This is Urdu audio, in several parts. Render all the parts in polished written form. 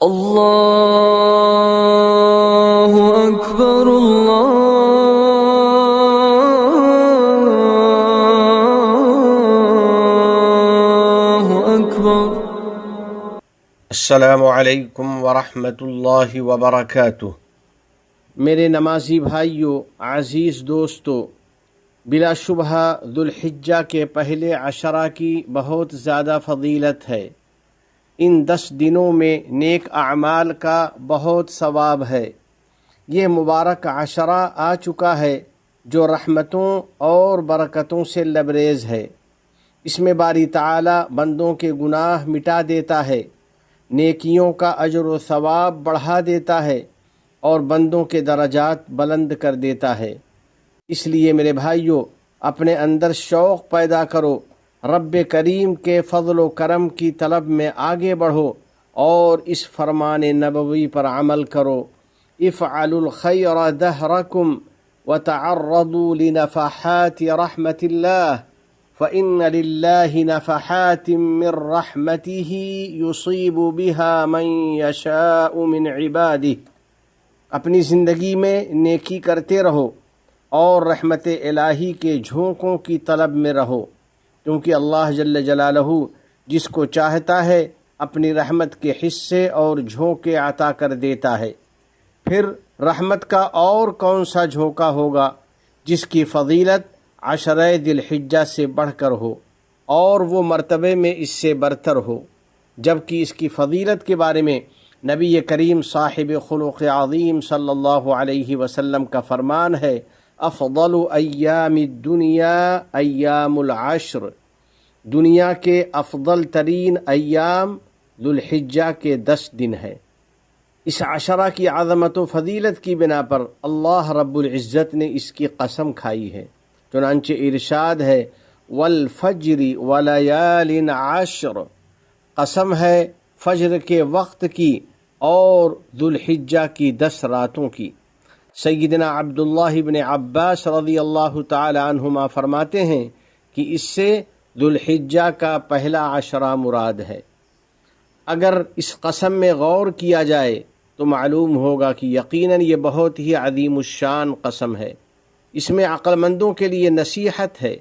اللہ اکبر اللہ اکبر۔ السلام علیکم ورحمۃ اللہ وبرکاتہ۔ میرے نمازی بھائیوں، عزیز دوستو، بلا شبہ ذوالحجہ کے پہلے عشرہ کی بہت زیادہ فضیلت ہے۔ ان 10 دنوں میں نیک اعمال کا بہت ثواب ہے۔ یہ مبارک عشرہ آ چکا ہے جو رحمتوں اور برکتوں سے لبریز ہے۔ اس میں باری تعالی بندوں کے گناہ مٹا دیتا ہے، نیکیوں کا اجر و ثواب بڑھا دیتا ہے اور بندوں کے درجات بلند کر دیتا ہے۔ اس لیے میرے بھائیوں، اپنے اندر شوق پیدا کرو، رب کریم کے فضل و کرم کی طلب میں آگے بڑھو اور اس فرمان نبوی پر عمل کرو۔ افعلوا الخیر دہرکم وتعرضوا لنفحات رحمت اللہ فإن للہ نفحات من رحمته یصیب بها من یشاء من عباده۔ اپنی زندگی میں نیکی کرتے رہو اور رحمت الہی کے جھونکوں کی طلب میں رہو، کیونکہ اللہ جل جلالہ جس کو چاہتا ہے اپنی رحمت کے حصے اور جھونکے عطا کر دیتا ہے۔ پھر رحمت کا اور کون سا جھونکا ہوگا جس کی فضیلت عشرہ ذی الحجہ سے بڑھ کر ہو اور وہ مرتبے میں اس سے برتر ہو، جبکہ اس کی فضیلت کے بارے میں نبی کریم صاحب خلق عظیم صلی اللہ علیہ وسلم کا فرمان ہے، افضل ایام الدنیا ایام العشر۔ دنیا کے افضل ترین ایام ذوالحجہ کے 10 دن ہے۔ اس عشرہ کی عظمت و فضیلت کی بنا پر اللہ رب العزت نے اس کی قسم کھائی ہے، چنانچہ ارشاد ہے والفجر ولیال عشر، قسم ہے فجر کے وقت کی اور ذوالحجہ کی 10 راتوں کی۔ سیدنا عبداللہ بن عباس رضی اللہ تعالی عنہما فرماتے ہیں کہ اس سے ذوالحجہ کا پہلا عشرہ مراد ہے۔ اگر اس قسم میں غور کیا جائے تو معلوم ہوگا کہ یقیناً یہ بہت ہی عظیم الشان قسم ہے۔ اس میں عقل مندوں کے لیے نصیحت ہے۔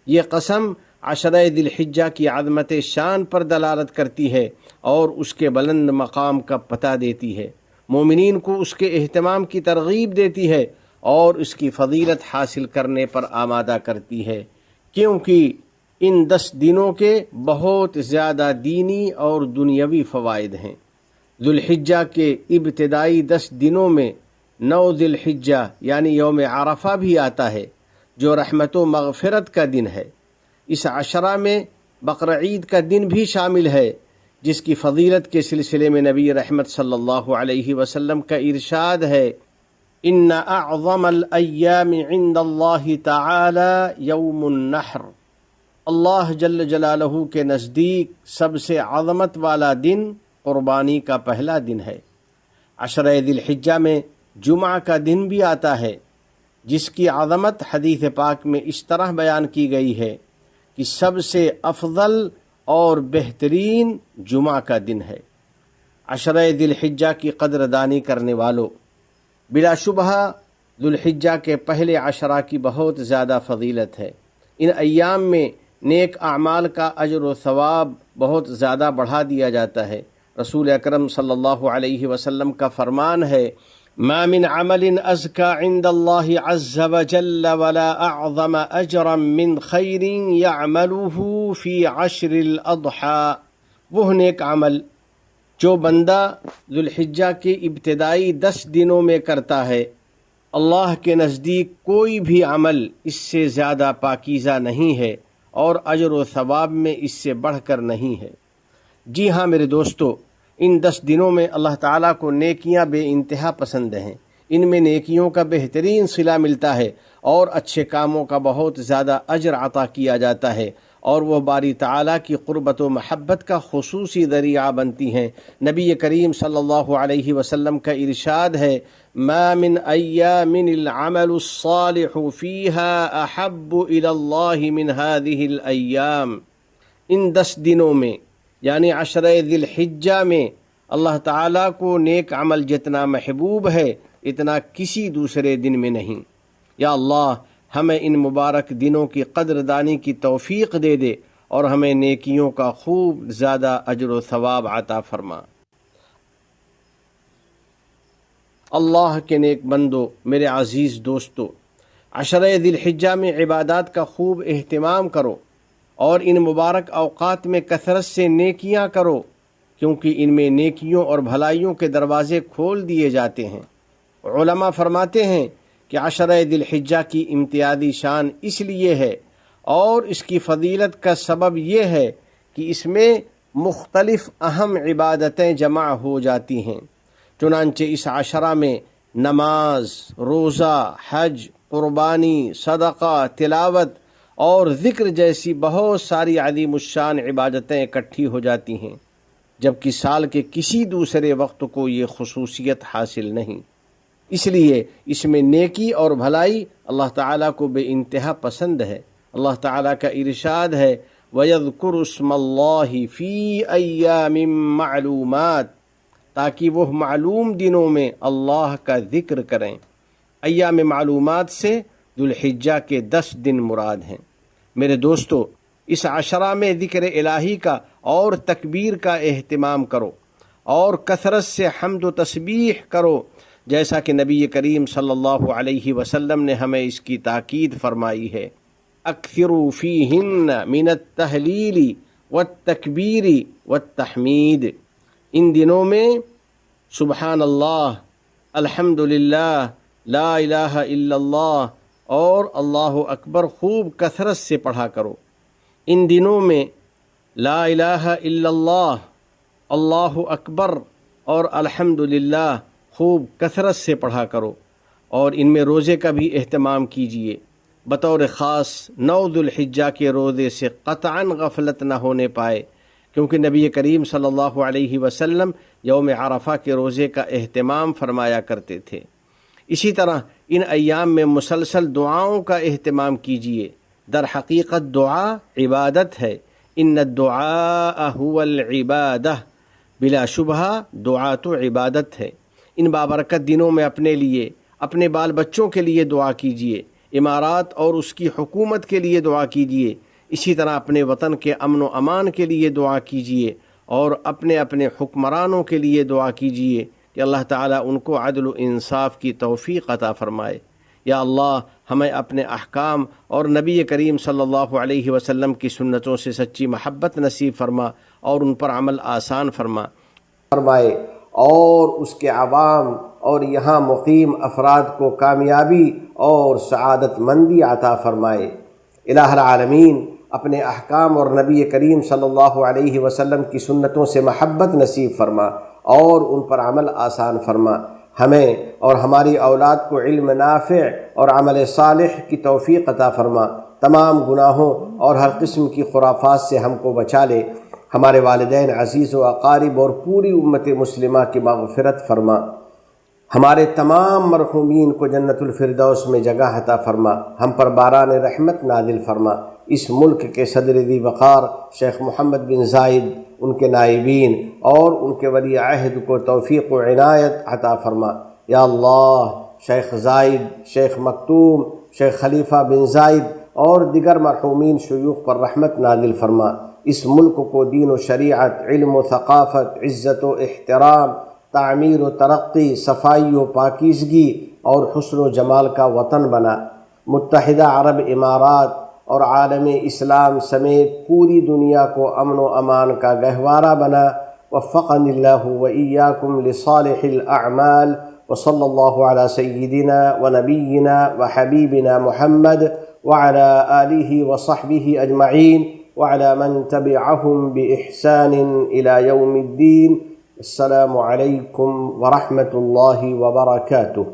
یہ قسم عشرہ ذی الحجہ کی عظمت شان پر دلالت کرتی ہے اور اس کے بلند مقام کا پتہ دیتی ہے، مومنین کو اس کے اہتمام کی ترغیب دیتی ہے اور اس کی فضیلت حاصل کرنے پر آمادہ کرتی ہے، کیونکہ ان 10 دنوں کے بہت زیادہ دینی اور دنیاوی فوائد ہیں۔ ذوالحجہ کے ابتدائی 10 دنوں میں 9 ذی الحجہ یعنی یوم عرفہ بھی آتا ہے جو رحمت و مغفرت کا دن ہے۔ اس عشرہ میں بقرعید کا دن بھی شامل ہے، جس کی فضیلت کے سلسلے میں نبی رحمت صلی اللہ علیہ وسلم کا ارشاد ہے ان اعظم الایام عند اللہ تعالی یوم النحر۔ اللہ جل جلالہ کے نزدیک سب سے عظمت والا دن قربانی کا پہلا دن ہے۔ عشرہ ذی الحجہ میں جمعہ کا دن بھی آتا ہے، جس کی عظمت حدیث پاک میں اس طرح بیان کی گئی ہے کہ سب سے افضل اور بہترین جمعہ کا دن ہے۔ عشرہ ذی الحجہ کی قدر دانی کرنے والوں، بلا شبہ ذوالحجہ کے پہلے عشرہ کی بہت زیادہ فضیلت ہے۔ ان ایام میں نیک اعمال کا اجر و ثواب بہت زیادہ بڑھا دیا جاتا ہے۔ رسول اکرم صلی اللہ علیہ وسلم کا فرمان ہے ما من عمل ازکا عند اللہ عز وجل ولا اعظم اجرا من خیر یعملہ فی عشر الاضحی۔ وہ نیک عمل جو بندہ ذوالحجہ کے ابتدائی 10 دنوں میں کرتا ہے، اللہ کے نزدیک کوئی بھی عمل اس سے زیادہ پاکیزہ نہیں ہے اور اجر و ثواب میں اس سے بڑھ کر نہیں ہے۔ جی ہاں میرے دوستو، ان 10 دنوں میں اللہ تعالیٰ کو نیکیاں بے انتہا پسند ہیں۔ ان میں نیکیوں کا بہترین صلہ ملتا ہے اور اچھے کاموں کا بہت زیادہ اجر عطا کیا جاتا ہے، اور وہ باری تعالیٰ کی قربت و محبت کا خصوصی ذریعہ بنتی ہیں۔ نبی کریم صلی اللہ علیہ وسلم کا ارشاد ہے ما من ایام العمل الصالح فیہا احب الی اللہ من هذه الایام۔ ان 10 دنوں میں یعنی عشرہ ذی الحجہ میں اللہ تعالیٰ کو نیک عمل جتنا محبوب ہے اتنا کسی دوسرے دن میں نہیں۔ یا اللہ ہمیں ان مبارک دنوں کی قدردانی کی توفیق دے دے اور ہمیں نیکیوں کا خوب زیادہ اجر و ثواب عطا فرما۔ اللہ کے نیک بندو، میرے عزیز دوستو، عشرہ ذی الحجہ میں عبادات کا خوب اہتمام کرو اور ان مبارک اوقات میں کثرت سے نیکیاں کرو، کیونکہ ان میں نیکیوں اور بھلائیوں کے دروازے کھول دیے جاتے ہیں۔ علماء فرماتے ہیں کہ عشرہ ذی الحجہ کی امتیازی شان اس لیے ہے اور اس کی فضیلت کا سبب یہ ہے کہ اس میں مختلف اہم عبادتیں جمع ہو جاتی ہیں۔ چنانچہ اس عشرہ میں نماز، روزہ، حج، قربانی، صدقہ، تلاوت اور ذکر جیسی بہت ساری عظیم الشان عبادتیں اکٹھی ہو جاتی ہیں، جبکہ سال کے کسی دوسرے وقت کو یہ خصوصیت حاصل نہیں۔ اس لیے اس میں نیکی اور بھلائی اللہ تعالیٰ کو بے انتہا پسند ہے۔ اللہ تعالیٰ کا ارشاد ہے وَيَذْكُرُ اسْمَ اللَّهِ فِي أَيَّامٍ مَّعْلُومَاتٍ، تاکہ وہ معلوم دنوں میں اللہ کا ذکر کریں۔ ایام معلومات سے ذو الحجہ کے 10 دن مراد ہیں۔ میرے دوستو، اس عشرہ میں ذکر الہی کا اور تکبیر کا اہتمام کرو اور کثرت سے حمد و تسبیح کرو، جیسا کہ نبی کریم صلی اللہ علیہ وسلم نے ہمیں اس کی تاکید فرمائی ہے۔ اکثروا فیہن من التہلیل والتکبیر والتحمید، ان دنوں میں سبحان اللہ، الحمد للہ، لا الہ الا اللہ اور اللہ اکبر خوب کثرت سے پڑھا کرو۔ ان دنوں میں لا الہ الا اللہ، اللہ اکبر اور الحمد للہ خوب کثرت سے پڑھا کرو، اور ان میں روزے کا بھی اہتمام کیجیے۔ بطور خاص 9 ذو الحجہ کے روزے سے قطعاً غفلت نہ ہونے پائے، کیونکہ نبی کریم صلی اللہ علیہ وسلم یوم عرفہ کے روزے کا اہتمام فرمایا کرتے تھے۔ اسی طرح ان ایام میں مسلسل دعاؤں کا اہتمام کیجیے۔ در حقیقت دعا عبادت ہے، ان الدعاء هو العبادہ، بلا شبہ دعا تو عبادت ہے۔ ان بابرکت دنوں میں اپنے لیے، اپنے بال بچوں کے لیے دعا کیجیے، امارات اور اس کی حکومت کے لیے دعا کیجیے، اسی طرح اپنے وطن کے امن و امان کے لیے دعا کیجیے اور اپنے اپنے حکمرانوں کے لیے دعا کیجیے کہ اللہ تعالیٰ ان کو عدل و انصاف کی توفیق عطا فرمائے۔ یا اللہ ہمیں اپنے احکام اور نبی کریم صلی اللہ علیہ وسلم کی سنتوں سے سچی محبت نصیب فرما اور ان پر عمل آسان فرمائے اور اس کے عوام اور یہاں مقیم افراد کو کامیابی اور سعادت مندی عطا فرمائے۔ الہ العالمین اپنے احکام اور نبی کریم صلی اللہ علیہ وسلم کی سنتوں سے محبت نصیب فرما اور ان پر عمل آسان فرما۔ ہمیں اور ہماری اولاد کو علم نافع اور عمل صالح کی توفیق عطا فرما۔ تمام گناہوں اور ہر قسم کی خرافات سے ہم کو بچا لے۔ ہمارے والدین، عزیز و اقارب اور پوری امت مسلمہ کی مغفرت فرما۔ ہمارے تمام مرحومین کو جنت الفردوس میں جگہ عطا فرما۔ ہم پر باران رحمت نازل فرما۔ اس ملک کے صدر ذی وقار شیخ محمد بن زائد، ان کے نائبین اور ان کے ولی عہد کو توفیق و عنایت عطا فرما۔ یا اللہ شیخ زائد، شیخ مکتوم، شیخ خلیفہ بن زائد اور دیگر مرحومین شیوخ پر رحمت نازل فرما۔ اس ملک کو دین و شریعت، علم و ثقافت، عزت و احترام، تعمیر و ترقی، صفائی و پاکیزگی اور حسن و جمال کا وطن بنا۔ متحدہ عرب امارات اور عالم اسلام سمیت پوری دنیا کو امن و امان کا گہوارہ بنا۔ وفقنی اللہ و ایاکم لصالح الاعمال، وصلی اللہ علی سیدنا و نبینا و حبیبنا محمد وعلی آلہ وصحبہ اجمعین وعلى من تبعهم بإحسان إلى يوم الدين۔ السلام عليكم ورحمة الله وبركاته۔